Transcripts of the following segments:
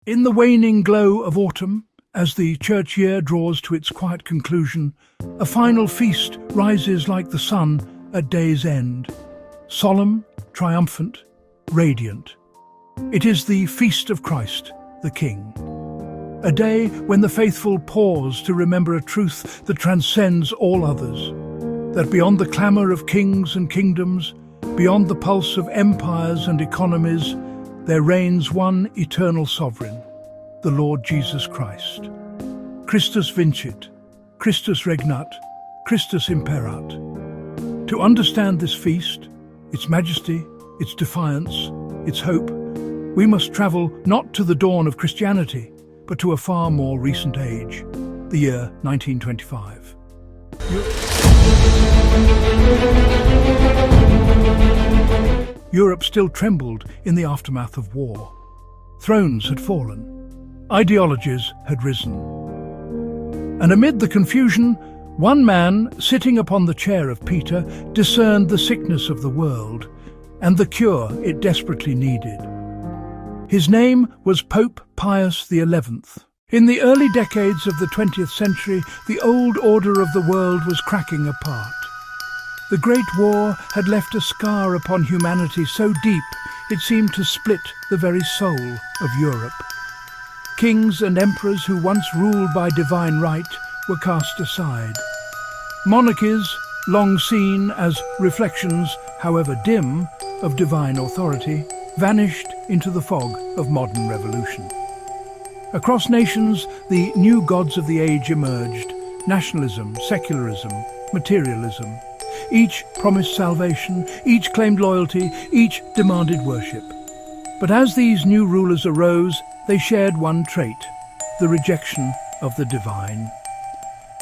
In the waning glow of autumn, as the church year draws to its quiet conclusion, a final feast rises like the sun at day's end, solemn, triumphant, radiant. It is the feast of Christ, the King. A day when the faithful pause to remember a truth that transcends all others, that beyond the clamour of kings and kingdoms, beyond the pulse of empires and economies, there reigns one eternal sovereign, the Lord Jesus Christ. Christus Vincit, Christus regnat, Christus imperat. To understand this feast, its majesty, its defiance, its hope, we must travel not to the dawn of Christianity, but to a far more recent age, the year 1925. Europe still trembled in the aftermath of war. Thrones had fallen. Ideologies had risen. And amid the confusion, one man, sitting upon the chair of Peter, discerned the sickness of the world and the cure it desperately needed. His name was Pope Pius XI. In the early decades of the 20th century, the old order of the world was cracking apart. The Great War had left a scar upon humanity so deep it seemed to split the very soul of Europe. Kings and emperors who once ruled by divine right were cast aside. Monarchies, long seen as reflections, however dim, of divine authority, vanished into the fog of modern revolution. Across nations, the new gods of the age emerged: nationalism, secularism, materialism. Each promised salvation, each claimed loyalty, each demanded worship. But as these new rulers arose, they shared one trait: the rejection of the divine.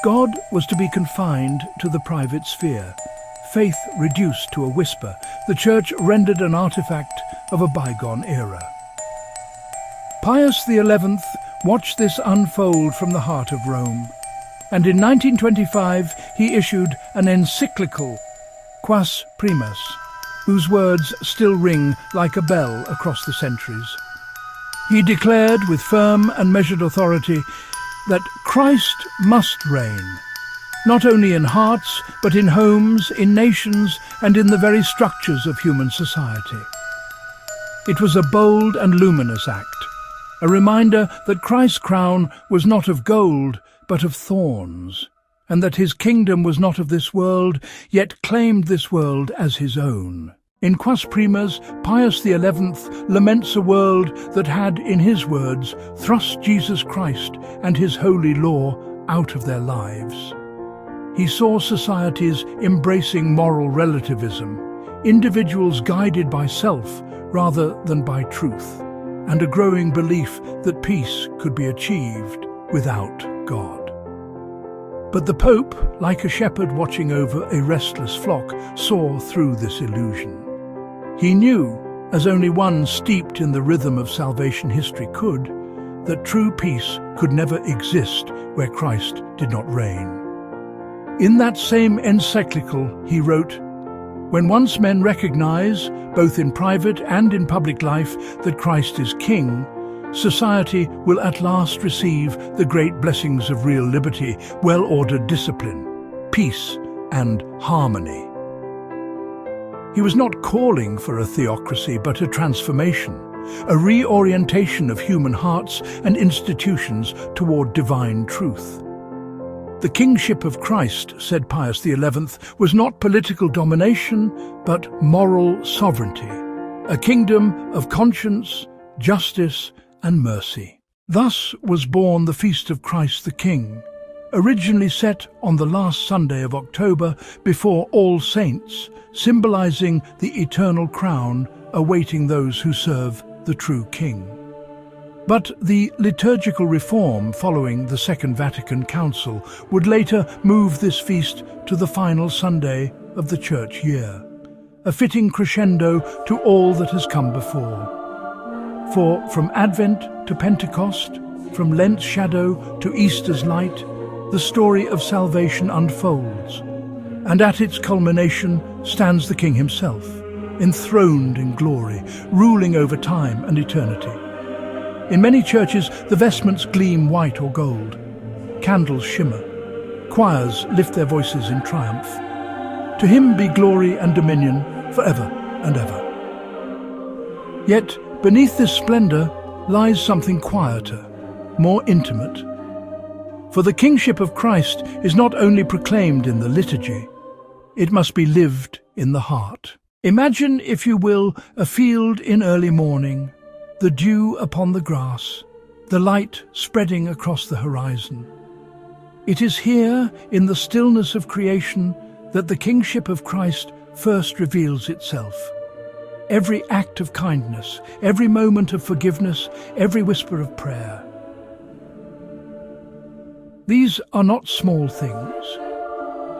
God was to be confined to the private sphere, faith reduced to a whisper, the Church rendered an artifact of a bygone era. Pius XI watched this unfold from the heart of Rome, and in 1925 he issued an encyclical, Quas Primas, whose words still ring like a bell across the centuries. He declared with firm and measured authority that Christ must reign, not only in hearts, but in homes, in nations, and in the very structures of human society. It was a bold and luminous act, a reminder that Christ's crown was not of gold, but of thorns, and that his kingdom was not of this world, yet claimed this world as his own. In Quas Primas, Pius XI laments a world that had, in his words, thrust Jesus Christ and his holy law out of their lives. He saw societies embracing moral relativism, individuals guided by self rather than by truth, and a growing belief that peace could be achieved without God. But the Pope, like a shepherd watching over a restless flock, saw through this illusion. He knew, as only one steeped in the rhythm of salvation history could, that true peace could never exist where Christ did not reign. In that same encyclical he wrote, "When once men recognize, both in private and in public life, that Christ is King, society will at last receive the great blessings of real liberty, well-ordered discipline, peace and harmony." He was not calling for a theocracy, but a transformation, a reorientation of human hearts and institutions toward divine truth. The kingship of Christ, said Pius XI, was not political domination, but moral sovereignty, a kingdom of conscience, justice, and mercy. Thus was born the Feast of Christ the King, originally set on the last Sunday of October before All Saints, symbolizing the eternal crown awaiting those who serve the true King. But the liturgical reform following the Second Vatican Council would later move this feast to the final Sunday of the church year, a fitting crescendo to all that has come before. For from Advent to Pentecost, from Lent's shadow to Easter's light, the story of salvation unfolds, and at its culmination stands the King himself, enthroned in glory, ruling over time and eternity. In many churches, the vestments gleam white or gold. Candles shimmer. Choirs lift their voices in triumph. To him be glory and dominion forever and ever. Yet, beneath this splendor lies something quieter, more intimate. For the kingship of Christ is not only proclaimed in the liturgy, it must be lived in the heart. Imagine, if you will, a field in early morning, the dew upon the grass, the light spreading across the horizon. It is here, in the stillness of creation, that the kingship of Christ first reveals itself. Every act of kindness, every moment of forgiveness, every whisper of prayer. These are not small things.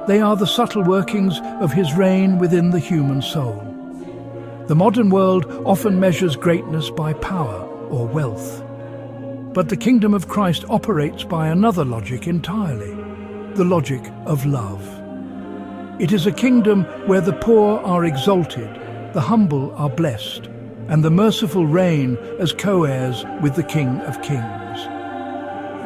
They are the subtle workings of his reign within the human soul. The modern world often measures greatness by power or wealth. But the kingdom of Christ operates by another logic entirely, the logic of love. It is a kingdom where the poor are exalted, the humble are blessed, and the merciful reign as co-heirs with the King of Kings.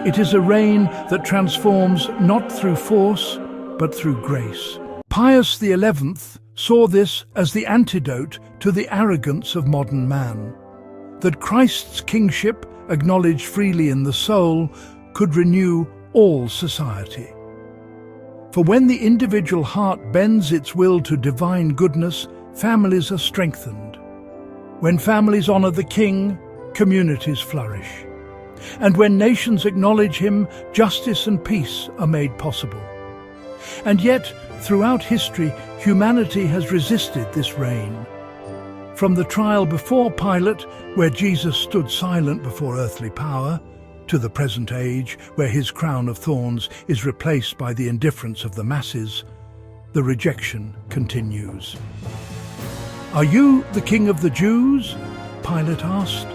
It is a reign that transforms not through force, but through grace. Pius XI saw this as the antidote to the arrogance of modern man, that Christ's kingship, acknowledged freely in the soul, could renew all society. For when the individual heart bends its will to divine goodness, families are strengthened. When families honor the King, communities flourish. And when nations acknowledge him, justice and peace are made possible. And yet, throughout history, humanity has resisted this reign. From the trial before Pilate, where Jesus stood silent before earthly power, to the present age, where his crown of thorns is replaced by the indifference of the masses, the rejection continues. "Are you the King of the Jews?" Pilate asked.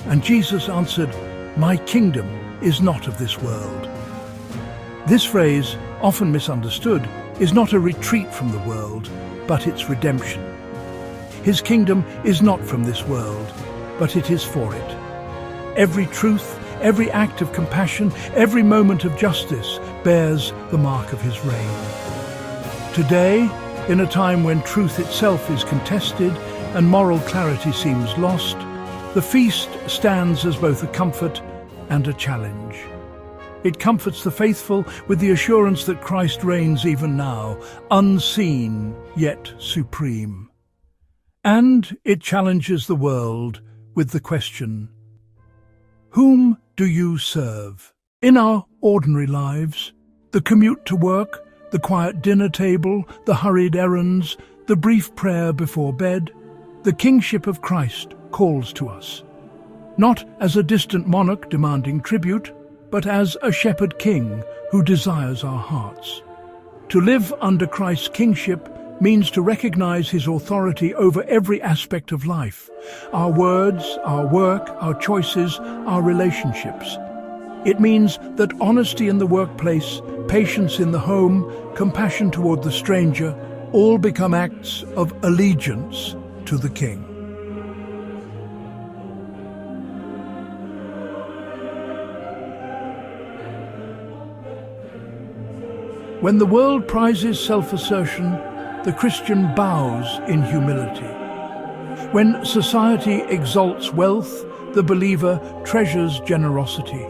And Jesus answered, "My kingdom is not of this world." This phrase, often misunderstood, is not a retreat from the world, but its redemption. His kingdom is not from this world, but it is for it. Every truth, every act of compassion, every moment of justice bears the mark of his reign. Today, in a time when truth itself is contested and moral clarity seems lost, the feast stands as both a comfort and a challenge. It comforts the faithful with the assurance that Christ reigns even now, unseen yet supreme. And it challenges the world with the question, whom do you serve? In our ordinary lives, the commute to work, the quiet dinner table, the hurried errands, the brief prayer before bed, the kingship of Christ calls to us, not as a distant monarch demanding tribute, but as a shepherd king who desires our hearts. To live under Christ's kingship means to recognize his authority over every aspect of life, our words, our work, our choices, our relationships. It means that honesty in the workplace, patience in the home, compassion toward the stranger, all become acts of allegiance to the King. When the world prizes self-assertion, the Christian bows in humility. When society exalts wealth, the believer treasures generosity.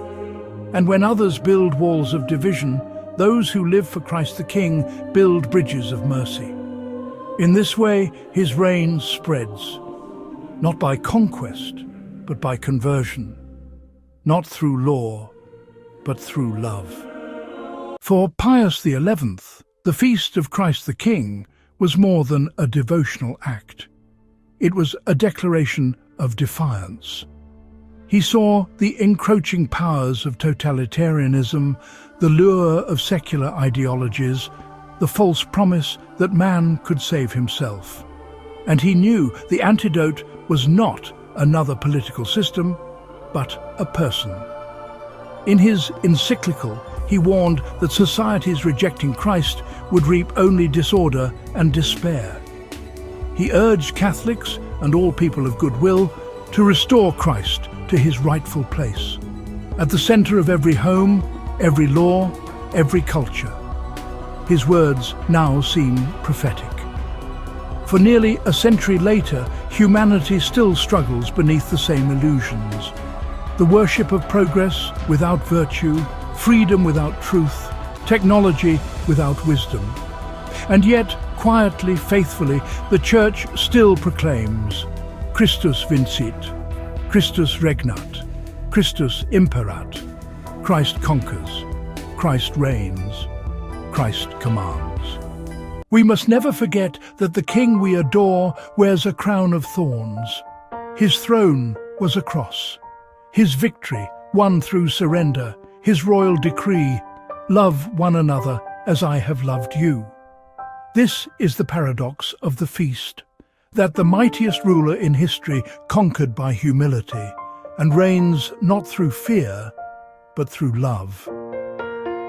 And when others build walls of division, those who live for Christ the King build bridges of mercy. In this way, his reign spreads, not by conquest, but by conversion, not through law, but through love. For Pius XI, the feast of Christ the King was more than a devotional act. It was a declaration of defiance. He saw the encroaching powers of totalitarianism, the lure of secular ideologies, the false promise that man could save himself. And he knew the antidote was not another political system, but a person. In his encyclical, he warned that societies rejecting Christ would reap only disorder and despair. He urged Catholics and all people of goodwill to restore Christ to his rightful place, at the center of every home, every law, every culture. His words now seem prophetic. For nearly a century later, humanity still struggles beneath the same illusions. The worship of progress without virtue, freedom without truth, technology without wisdom. And yet, quietly, faithfully, the Church still proclaims, Christus Vincit, Christus regnat, Christus imperat, Christ conquers, Christ reigns, Christ commands. We must never forget that the King we adore wears a crown of thorns. His throne was a cross. His victory won through surrender. His royal decree, love one another as I have loved you. This is the paradox of the feast, that the mightiest ruler in history conquered by humility and reigns not through fear, but through love.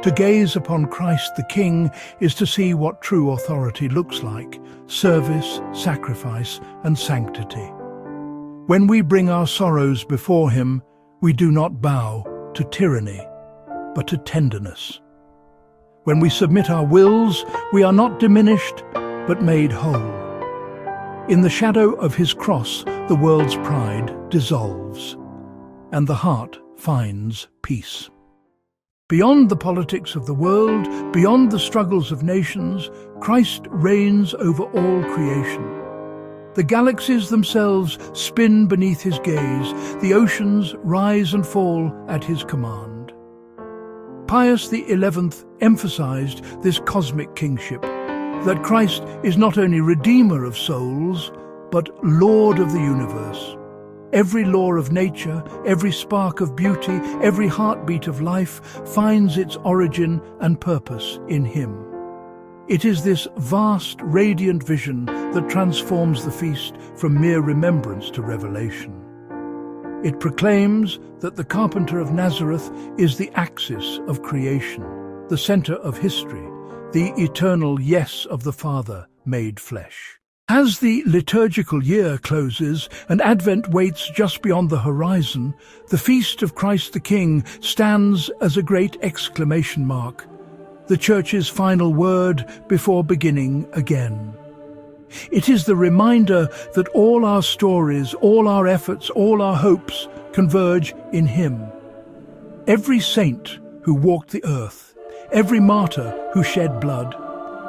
To gaze upon Christ the King is to see what true authority looks like: service, sacrifice, and sanctity. When we bring our sorrows before him, we do not bow to tyranny, but to tenderness. When we submit our wills, we are not diminished, but made whole. In the shadow of his cross, the world's pride dissolves, and the heart finds peace. Beyond the politics of the world, beyond the struggles of nations, Christ reigns over all creation. The galaxies themselves spin beneath his gaze, the oceans rise and fall at his command. Pius XI emphasized this cosmic kingship, that Christ is not only Redeemer of souls, but Lord of the universe. Every law of nature, every spark of beauty, every heartbeat of life finds its origin and purpose in him. It is this vast, radiant vision that transforms the feast from mere remembrance to revelation. It proclaims that the carpenter of Nazareth is the axis of creation, the center of history, the eternal yes of the Father made flesh. As the liturgical year closes and Advent waits just beyond the horizon, the feast of Christ the King stands as a great exclamation mark, the Church's final word before beginning again. It is the reminder that all our stories, all our efforts, all our hopes converge in him. Every saint who walked the earth, every martyr who shed blood,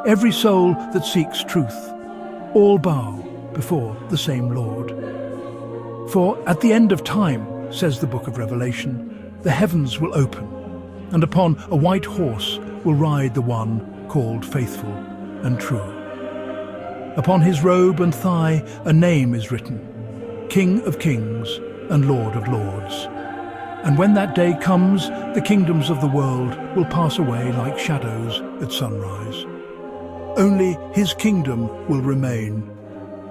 every soul that seeks truth, all bow before the same Lord. For at the end of time, says the book of Revelation, the heavens will open, and upon a white horse will ride the one called Faithful and True. Upon his robe and thigh a name is written, King of Kings and Lord of Lords. And when that day comes, the kingdoms of the world will pass away like shadows at sunrise. Only his kingdom will remain,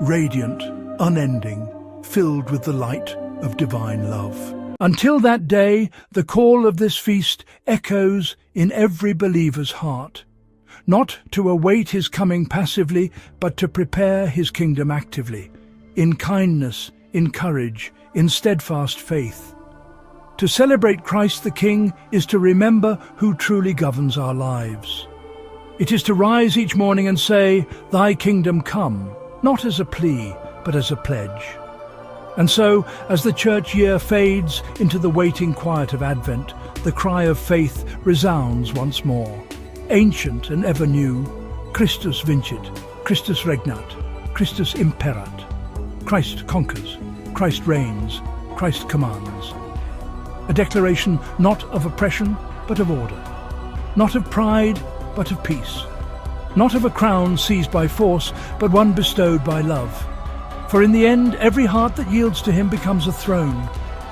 radiant, unending, filled with the light of divine love. Until that day, the call of this feast echoes in every believer's heart, not to await his coming passively, but to prepare his kingdom actively, in kindness, in courage, in steadfast faith. To celebrate Christ the King is to remember who truly governs our lives. It is to rise each morning and say, Thy kingdom come, not as a plea, but as a pledge. And so, as the church year fades into the waiting quiet of Advent, the cry of faith resounds once more. Ancient and ever new, Christus Vincit, Christus regnat, Christus imperat. Christ conquers, Christ reigns, Christ commands. A declaration not of oppression, but of order. Not of pride, but of peace. Not of a crown seized by force, but one bestowed by love. For in the end, every heart that yields to him becomes a throne,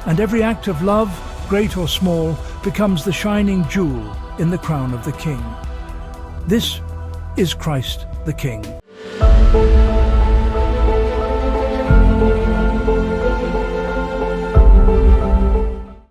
and every act of love, great or small, becomes the shining jewel in the crown of the King. This is Christ the King.